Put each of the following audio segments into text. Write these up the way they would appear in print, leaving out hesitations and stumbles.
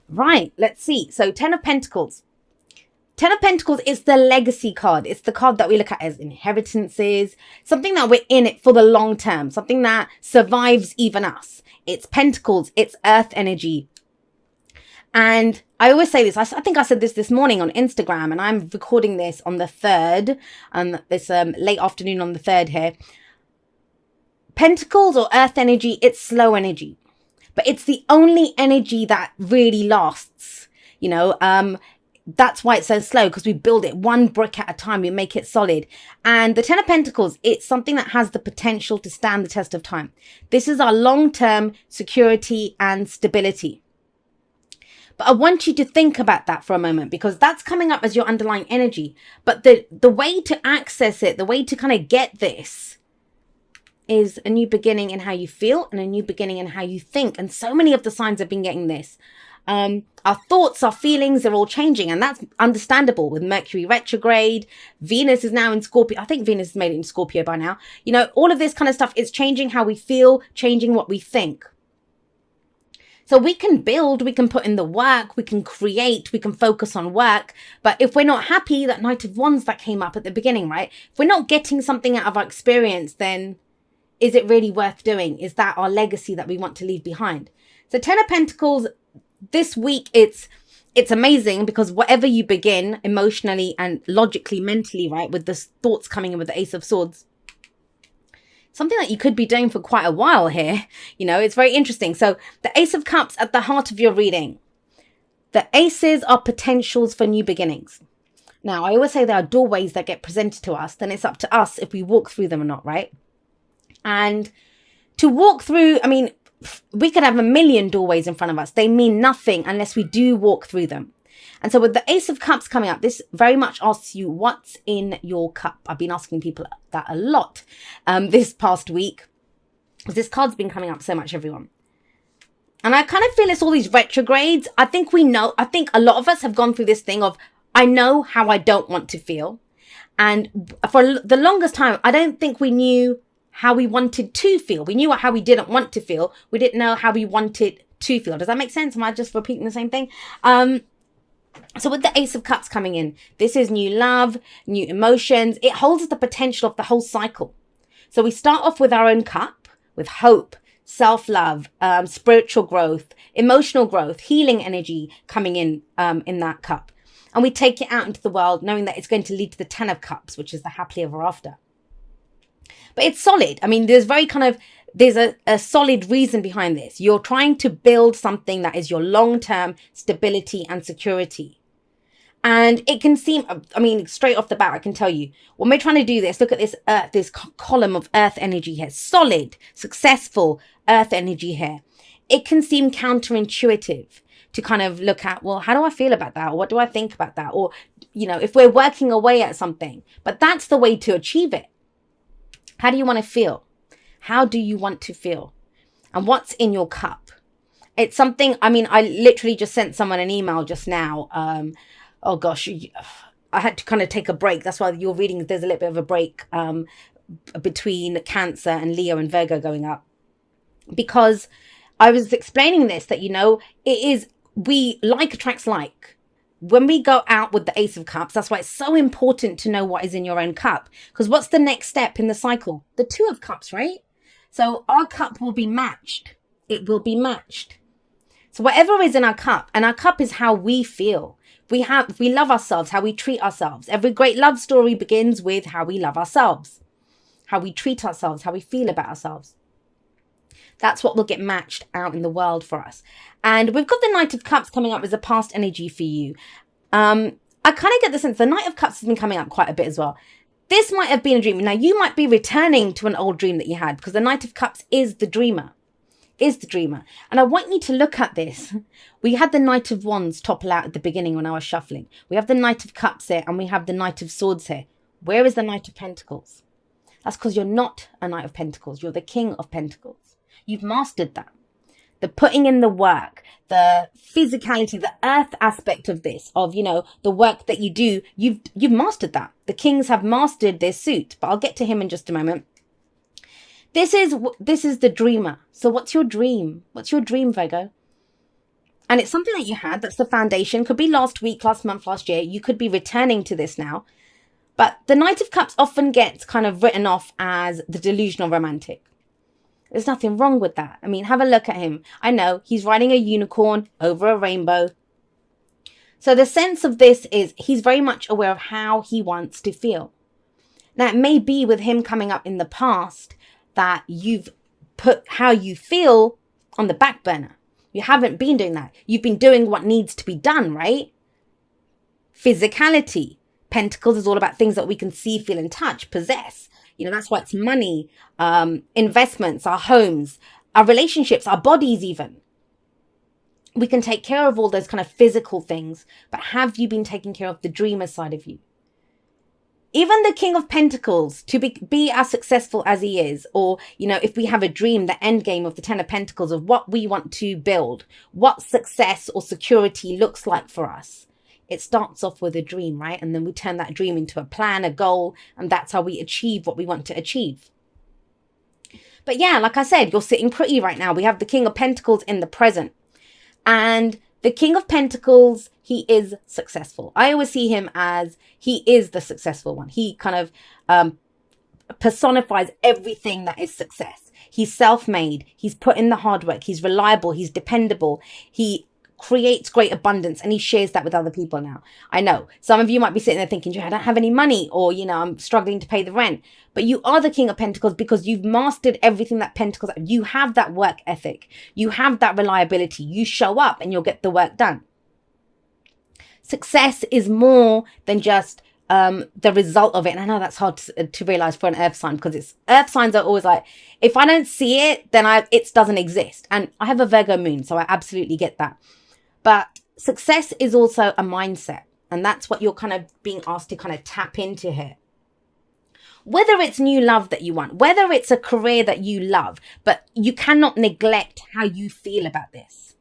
Right, let's see. So 10 of Pentacles. 10 of Pentacles is the legacy card. It's the card that we look at as inheritances, something that we're in it for the long term, something that survives even us. It's Pentacles, it's earth energy. And I always say this, I think I said this morning on Instagram, and I'm recording this on the 3rd, and it's late afternoon on the 3rd here. Pentacles or earth energy, it's slow energy, but it's the only energy that really lasts, you know. That's why it's so slow, because we build it one brick at a time. We make it solid. And the 10 of Pentacles, it's something that has the potential to stand the test of time. This is our long-term security and stability. But I want you to think about that for a moment, because that's coming up as your underlying energy. But the way to access it, the way to kind of get this, is a new beginning in how you feel and a new beginning in how you think. And so many of the signs have been getting this. Our thoughts, our feelings are all changing, and that's understandable with Mercury retrograde. Venus is now in Scorpio. I think Venus has made it in Scorpio by now. You know, all of this kind of stuff is changing how we feel, changing what we think. So we can build, we can put in the work, we can create, we can focus on work. But if we're not happy, that Knight of Wands that came up at the beginning, right? If we're not getting something out of our experience, then is it really worth doing? Is that our legacy that we want to leave behind? So 10 of Pentacles, this week, it's amazing, because whatever you begin emotionally and logically, mentally, right, with the thoughts coming in with the Ace of Swords, something that you could be doing for quite a while here. You know, it's very interesting. So the Ace of Cups at the heart of your reading. The aces are potentials for new beginnings. Now, I always say there are doorways that get presented to us. Then it's up to us if we walk through them or not, right? And to walk through, I mean, we could have a million doorways in front of us. They mean nothing unless we do walk through them. And so with the Ace of Cups coming up, this very much asks you, what's in your cup? I've been asking people that a lot this past week, because this card's been coming up so much, everyone. And I kind of feel it's all these retrogrades. I think a lot of us have gone through this thing of, I know how I don't want to feel. And for the longest time, I don't think we knew how we wanted to feel. We knew how we didn't want to feel. We didn't know how we wanted to feel. Does that make sense? Am I just repeating the same thing? So with the Ace of Cups coming in, this is new love, new emotions. It holds the potential of the whole cycle. So we start off with our own cup, with hope, self-love, spiritual growth, emotional growth, healing energy coming in that cup. And we take it out into the world, knowing that it's going to lead to the 10 of Cups, which is the happily ever after. But it's solid. I mean, there's a solid reason behind this. You're trying to build something that is your long-term stability and security. And it can seem, I mean, straight off the bat, I can tell you, when we're trying to do this, look at this column of earth energy here. Solid, successful earth energy here. It can seem counterintuitive to kind of look at, well, how do I feel about that? Or what do I think about that? Or, you know, if we're working away at something. But that's the way to achieve it. How do you want to feel? How do you want to feel? And what's in your cup? It's something, I mean, I literally just sent someone an email just now. Oh gosh, I had to kind of take a break. That's why your reading, there's a little bit of a break between Cancer and Leo and Virgo going up. Because I was explaining this, that, you know, we like attracts like. When we go out with the Ace of Cups, that's why it's so important to know what is in your own cup. Because what's the next step in the cycle? The 2 of Cups, right? So our cup will be matched. It will be matched. So whatever is in our cup, and our cup is how we feel. If we love ourselves, how we treat ourselves. Every great love story begins with how we love ourselves, how we treat ourselves, how we feel about ourselves. That's what will get matched out in the world for us. And we've got the Knight of Cups coming up as a past energy for you. I kind of get the sense the Knight of Cups has been coming up quite a bit as well. This might have been a dream. Now, you might be returning to an old dream that you had, because the Knight of Cups is the dreamer. And I want you to look at this. We had the Knight of Wands topple out at the beginning when I was shuffling. We have the Knight of Cups here, and we have the Knight of Swords here. Where is the Knight of Pentacles? That's because you're not a Knight of Pentacles. You're the King of Pentacles. You've mastered that. The putting in the work, the physicality, the earth aspect of this, of, you know, the work that you do, you've mastered that. The kings have mastered their suit, but I'll get to him in just a moment. This is the dreamer. So what's your dream? What's your dream, Virgo? And it's something that you had. That's the foundation. Could be last week, last month, last year. You could be returning to this now. But the Knight of Cups often gets kind of written off as the delusional romantic. There's nothing wrong with that. I mean, have a look at him. I know he's riding a unicorn over a rainbow. So the sense of this is he's very much aware of how he wants to feel. Now, it may be with him coming up in the past that you've put how you feel on the back burner. You haven't been doing that. You've been doing what needs to be done, right? Physicality. Pentacles is all about things that we can see, feel, and touch, possess. That's why it's money, investments, our homes, our relationships, our bodies even. We can take care of all those kind of physical things, but have you been taking care of the dreamer side of you? Even the King of Pentacles, to be as successful as he is, or, if we have a dream, the end game of the Ten of Pentacles of what we want to build, what success or security looks like for us. It starts off with a dream, right? And then we turn that dream into a plan, a goal, and that's how we achieve what we want to achieve. But yeah, like I said, you're sitting pretty right now. We have the King of Pentacles in the present. And the King of Pentacles, he is successful. I always see him as he is the successful one. He kind of personifies everything that is success. He's self-made. He's put in the hard work. He's reliable. He's dependable. He creates great abundance and he shares that with other people now. I know some of you might be sitting there thinking, I don't have any money, or, I'm struggling to pay the rent. But you are the King of Pentacles because you've mastered everything that Pentacles. You have that work ethic. You have that reliability. You show up and you'll get the work done. Success is more than just the result of it. And I know that's hard to realize for an earth sign, because earth signs are always like, if I don't see it, then it doesn't exist. And I have a Virgo moon, so I absolutely get that. But success is also a mindset. And that's what you're kind of being asked to kind of tap into here. Whether it's new love that you want, whether it's a career that you love, but you cannot neglect how you feel about this.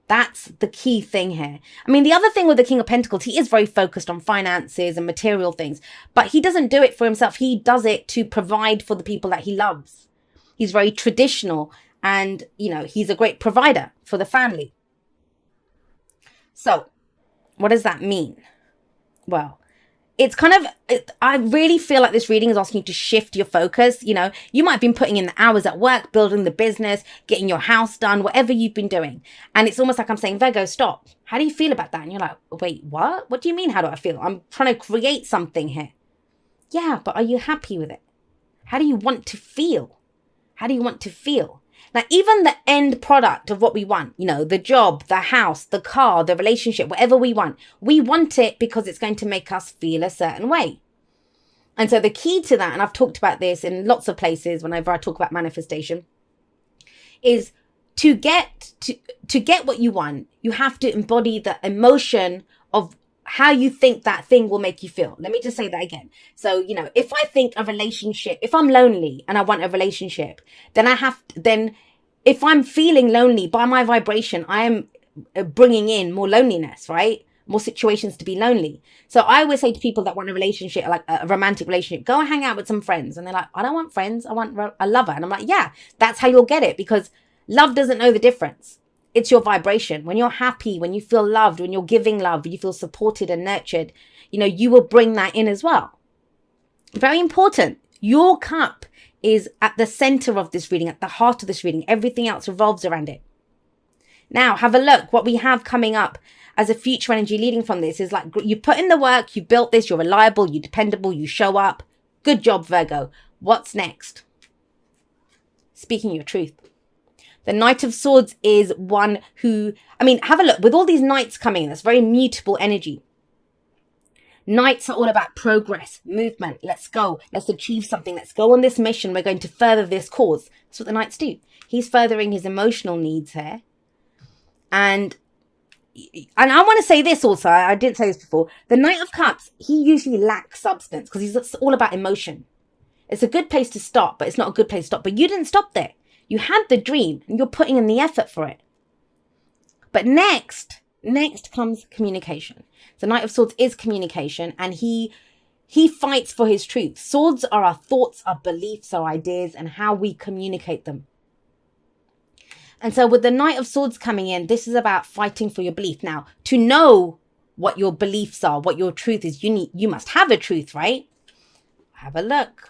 That's the key thing here. I mean, the other thing with the King of Pentacles, he is very focused on finances and material things, but he doesn't do it for himself. He does it to provide for the people that he loves. He's very traditional and, he's a great provider for the family. So what does that mean? Well, it's kind of, I really feel like this reading is asking you to shift your focus. You might have been putting in the hours at work, building the business, getting your house done, whatever you've been doing. And it's almost like I'm saying, Virgo, stop. How do you feel about that? And you're like, wait, what? What do you mean? How do I feel? I'm trying to create something here. Yeah, but are you happy with it? How do you want to feel? How do you want to feel? Now, even the end product of what we want, the job, the house, the car, the relationship, whatever we want it because it's going to make us feel a certain way. And so the key to that, and I've talked about this in lots of places whenever I talk about manifestation, is to get what you want, you have to embody the emotion of how you think that thing will make you feel. Let me just say that again. So, if I think a relationship, if I'm lonely and I want a relationship, then if I'm feeling lonely by my vibration, I am bringing in more loneliness, right? More situations to be lonely. So I always say to people that want a relationship, like a romantic relationship, go and hang out with some friends. And they're like, I don't want friends. I want a lover. And I'm like, yeah, that's how you'll get it, because love doesn't know the difference. It's your vibration. When you're happy, when you feel loved, when you're giving love, when you feel supported and nurtured, you will bring that in as well. Very important. Your cup is at the center of this reading, at the heart of this reading. Everything else revolves around it. Now, have a look. What we have coming up as a future energy leading from this is like, you put in the work, you built this, you're reliable, you're dependable, you show up. Good job, Virgo. What's next? Speaking your truth. The Knight of Swords is one who, have a look. With all these knights coming in, that's very mutable energy. Knights are all about progress, movement. Let's go. Let's achieve something. Let's go on this mission. We're going to further this cause. That's what the knights do. He's furthering his emotional needs here. And I want to say this also. I didn't say this before. The Knight of Cups, he usually lacks substance because he's all about emotion. It's a good place to stop, but it's not a good place to stop. But you didn't stop there. You had the dream and you're putting in the effort for it. But next comes communication. The Knight of Swords is communication, and he fights for his truth. Swords are our thoughts, our beliefs, our ideas, and how we communicate them. And so with the Knight of Swords coming in, this is about fighting for your belief. Now, to know what your beliefs are, what your truth is, you must have a truth, right? Have a look.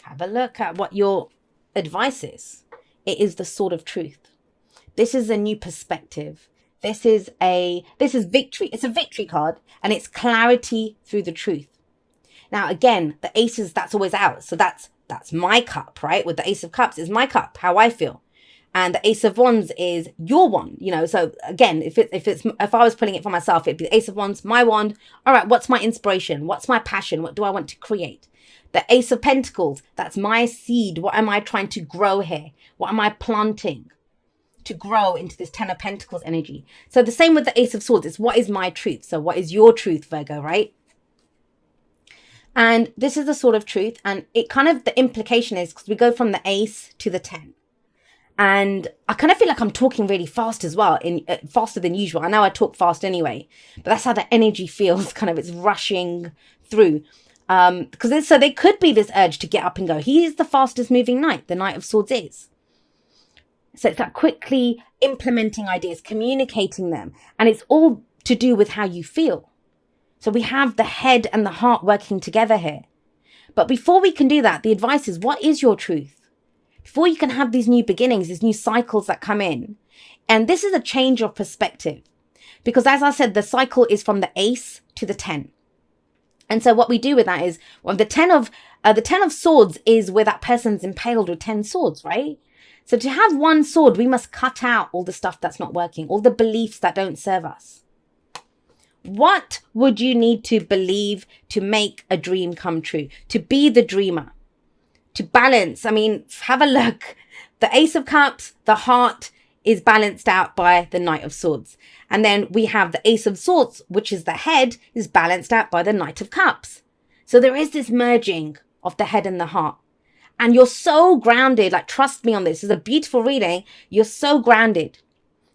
Have a look at what your advice is. It is the sword of truth. This is a new perspective. This is victory. It's a victory card, and it's clarity through the truth. Now, again, the aces, that's always out. So that's my cup, right? With the Ace of Cups is my cup, how I feel. And the Ace of Wands is your wand, you know. So again, if I was pulling it for myself, it'd be the Ace of Wands, my wand. All right, what's my inspiration? What's my passion? What do I want to create? The Ace of Pentacles, that's my seed. What am I trying to grow here? What am I planting to grow into this Ten of Pentacles energy? So the same with the Ace of Swords. It's what is my truth? So what is your truth, Virgo, right? And this is the Sword of Truth. And it kind of, the implication is, because we go from the Ace to the 10. And I kind of feel like I'm talking really fast as well, faster than usual. I know I talk fast anyway, but that's how the energy feels, kind of, it's rushing through. Because so there could be this urge to get up and go. He is the fastest moving knight, the Knight of Swords is. So it's that quickly implementing ideas, communicating them. And it's all to do with how you feel. So we have the head and the heart working together here. But before we can do that, the advice is, what is your truth? Before you can have these new beginnings, these new cycles that come in. And this is a change of perspective. Because as I said, the cycle is from the Ace to the 10. And so what we do with that is, well, the 10 of Swords is where that person's impaled with 10 swords, right? So to have one sword, we must cut out all the stuff that's not working, all the beliefs that don't serve us. What would you need to believe to make a dream come true? To be the dreamer? To balance, I mean, have a look. The Ace of Cups, the heart is balanced out by the Knight of Swords. And then we have the Ace of Swords, which is the head, is balanced out by the Knight of Cups. So there is this merging of the head and the heart. And you're so grounded, like, trust me on this. It's a beautiful reading. You're so grounded.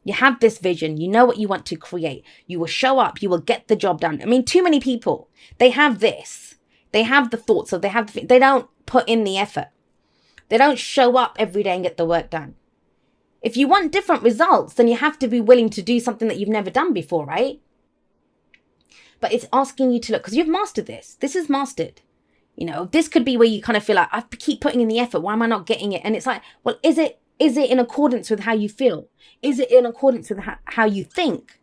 You have this vision. You know what you want to create. You will show up. You will get the job done. I mean, too many people, they have this. They have the thoughts, or they don't put in the effort. They don't show up every day and get the work done. If you want different results, then you have to be willing to do something that you've never done before, right? But it's asking you to look, because you've mastered this. This is mastered. You know, this could be where you kind of feel like, I keep putting in the effort. Why am I not getting it? And it's like, well, is it in accordance with how you feel? Is it in accordance with how you think?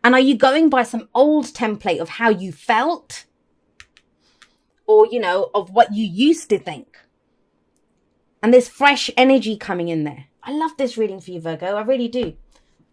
And are you going by some old template of how you felt? Or, you know, of what you used to think? And there's fresh energy coming in there. I love this reading for you, Virgo. I really do.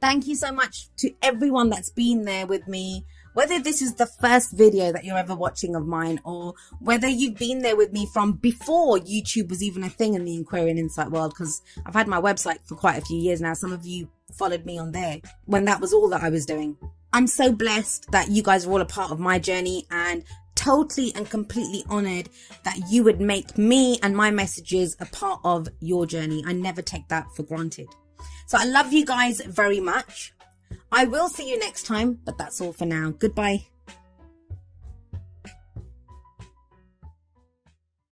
Thank you so much to everyone that's been there with me. Whether this is the first video that you're ever watching of mine, or whether you've been there with me from before YouTube was even a thing in the Aquarian Insight world, because I've had my website for quite a few years now. Some of you followed me on there when that was all that I was doing. I'm so blessed that you guys are all a part of my journey, and totally and completely honored that you would make me and my messages a part of your journey. I never take that for granted. So I love you guys very much. I will see you next time, but that's all for now. Goodbye.